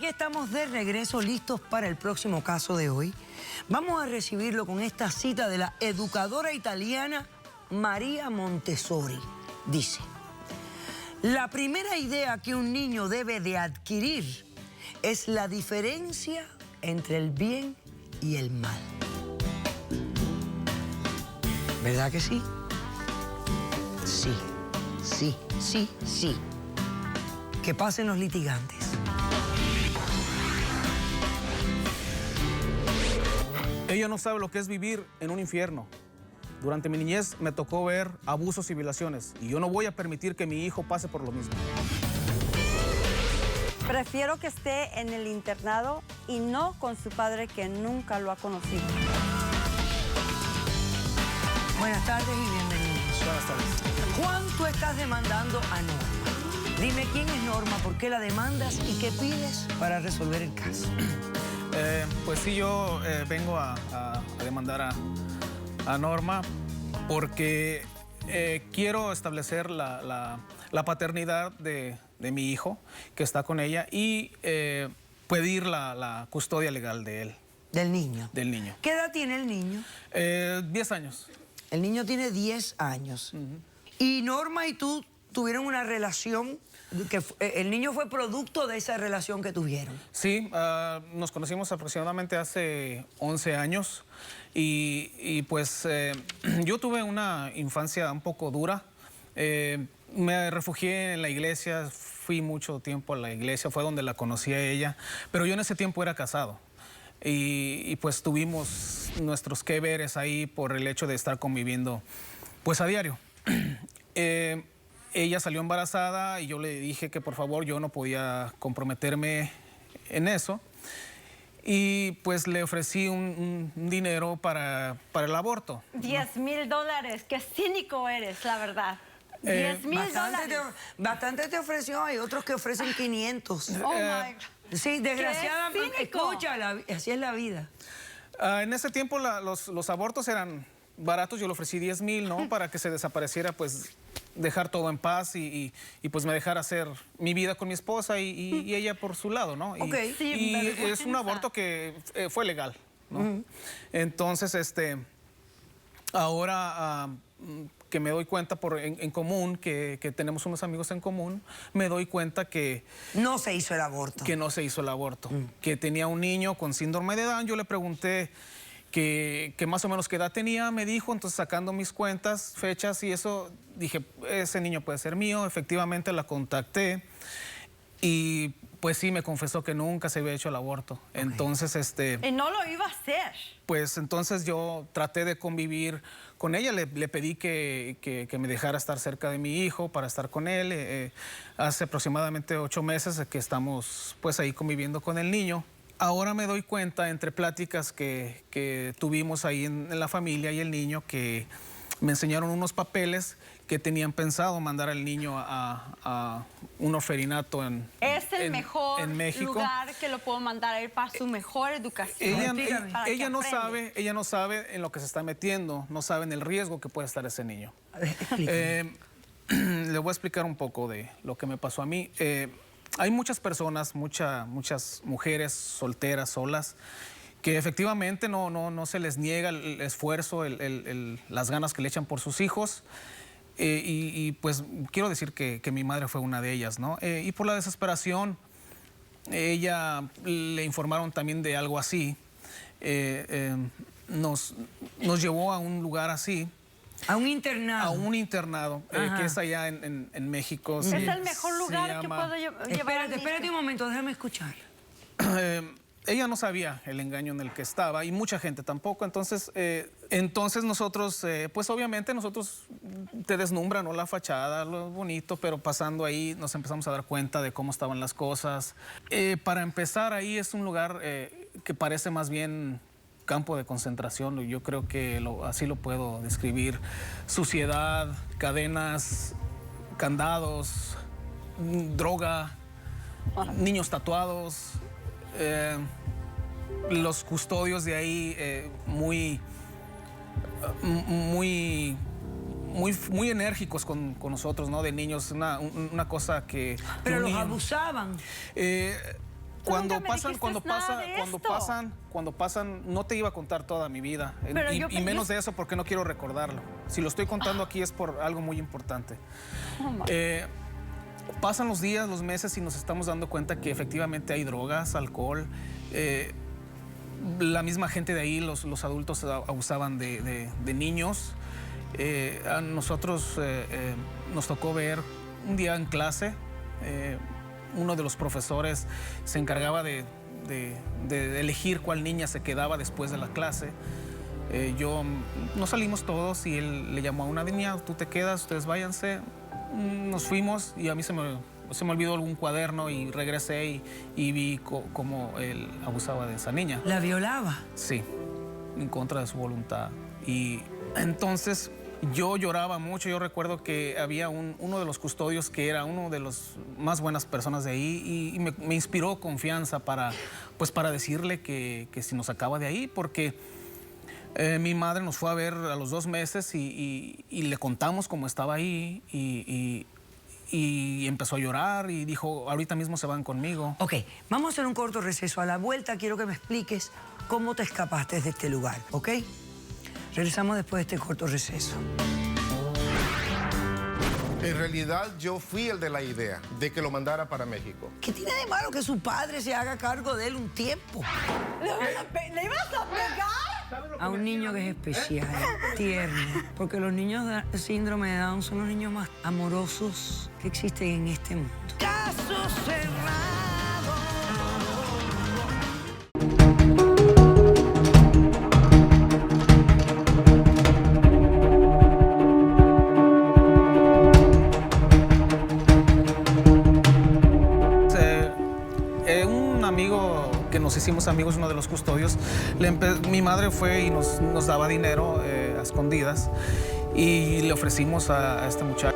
aquí estamos de regreso, listos para el próximo caso de hoy. Vamos a recibirlo con esta cita de la educadora italiana María Montessori. Dice: la primera idea que un niño debe de adquirir es la diferencia entre el bien y el mal. ¿Verdad que sí? Sí, sí, sí, sí. Que pasen los litigantes. Ella no sabe lo que es vivir en un infierno. Durante mi niñez me tocó ver abusos y violaciones y yo no voy a permitir que mi hijo pase por lo mismo. Prefiero que esté en el internado y no con su padre que nunca lo ha conocido. Buenas tardes y bienvenidos. Buenas tardes. ¿Cuánto estás demandando a Norma? Dime quién es Norma, por qué la demandas y qué pides para resolver el caso. Pues sí, yo vengo a demandar a Norma porque quiero establecer la paternidad de mi hijo, que está con ella, y pedir la custodia legal de él. Del niño. Del niño. ¿Qué edad tiene el niño? 10 años. El niño tiene 10 años. Y Norma y tú tuvieron una relación, que el niño fue producto de esa relación que tuvieron. Sí, nos conocimos aproximadamente hace 11 años y pues yo tuve una infancia un poco dura. Me refugié en la iglesia, fui mucho tiempo a la iglesia, fue donde la conocí a ella, pero yo en ese tiempo era casado. Y pues tuvimos nuestros que veres ahí por el hecho de estar conviviendo pues a diario. Ella salió embarazada y yo le dije que por favor yo no podía comprometerme en eso. Y pues le ofrecí un dinero para el aborto. $10,000, qué cínico eres, la verdad. $10,000. Bastante te ofreció, hay otros que ofrecen 500. Oh my God. Sí, desgraciadamente, escúchala, así es la vida. En ese tiempo los abortos eran baratos, yo le ofrecí 10,000, ¿no? Para que se desapareciera, pues dejar todo en paz y pues me dejara hacer mi vida con mi esposa y ella por su lado, ¿no? Okay. Y es un aborto que fue legal, ¿no? Entonces, ahora que me doy cuenta en común, que tenemos unos amigos en común, me doy cuenta que no se hizo el aborto. Que no se hizo el aborto. Que tenía un niño con síndrome de Down. Yo le pregunté que más o menos qué edad tenía, me dijo, entonces sacando mis cuentas, fechas y eso, dije, ese niño puede ser mío. Efectivamente la contacté y pues sí, me confesó que nunca se había hecho el aborto. Okay. Entonces, y no lo iba a hacer. Pues entonces yo traté de convivir con ella, le pedí que me dejara estar cerca de mi hijo para estar con él. Hace aproximadamente 8 meses que estamos pues ahí conviviendo con el niño. Ahora me doy cuenta, entre pláticas que tuvimos ahí en la familia y el niño, que me enseñaron unos papeles que tenían pensado mandar al niño a un orferinato en México. Lugar que lo puedo mandar a él para su mejor educación. Ella no sabe en lo que se está metiendo, no sabe en el riesgo que puede estar ese niño. Le voy a explicar un poco de lo que me pasó a mí. Hay muchas personas, muchas mujeres solteras, solas, que efectivamente no se les niega el esfuerzo, las ganas que le echan por sus hijos. Y pues quiero decir que mi madre fue una de ellas, ¿no? Y por la desesperación, ella le informaron también de algo así. Nos llevó a un lugar así. ¿A un internado? A un internado, que es allá en México. Es el mejor lugar que puedo llevar. Espérate un momento, déjame escuchar. Ella no sabía el engaño en el que estaba y mucha gente tampoco. Entonces nosotros, pues obviamente nosotros te deslumbra, ¿no? La fachada, lo bonito, pero pasando ahí nos empezamos a dar cuenta de cómo estaban las cosas. Para empezar, ahí es un lugar que parece más bien campo de concentración. Yo creo que así lo puedo describir. Suciedad, cadenas, candados, droga, niños tatuados. Los custodios de ahí muy enérgicos con nosotros, ¿no? De niños, una cosa que... Pero los abusaban. nunca me dijiste nada de esto. Cuando pasan, no te iba a contar toda mi vida. Pero Y menos de eso porque no quiero recordarlo. Si lo estoy contando aquí es por algo muy importante. Oh, my. Pasan los días, los meses y nos estamos dando cuenta que efectivamente hay drogas, alcohol. La misma gente de ahí, los adultos abusaban de niños. A nosotros nos tocó ver un día en clase, uno de los profesores se encargaba de elegir cuál niña se quedaba después de la clase. Nos salimos todos y él le llamó a una niña, tú te quedas, ustedes váyanse. Nos fuimos y a mí se me olvidó algún cuaderno y regresé y vi cómo él abusaba de esa niña. ¿La violaba? Sí, en contra de su voluntad. Y entonces yo lloraba mucho. Yo recuerdo que había uno de los custodios que era uno de las más buenas personas de ahí y me inspiró confianza para decirle que si nos sacaba de ahí, porque mi madre nos fue a ver a los 2 meses y le contamos cómo estaba ahí y empezó a llorar y dijo, ahorita mismo se van conmigo. Ok, vamos a hacer un corto receso. A la vuelta quiero que me expliques cómo te escapaste de este lugar, ¿ok? Regresamos después de este corto receso. En realidad yo fui el de la idea de que lo mandara para México. ¿Qué tiene de malo que su padre se haga cargo de él un tiempo? ¿Le ibas a pegar? A un niño que es especial, tierno, porque los niños de síndrome de Down son los niños más amorosos que existen en este mundo. Caso cerrado. Un amigo que nos hicimos amigos, uno de los custodios, mi madre fue y nos daba dinero a escondidas y le ofrecimos a este muchacho.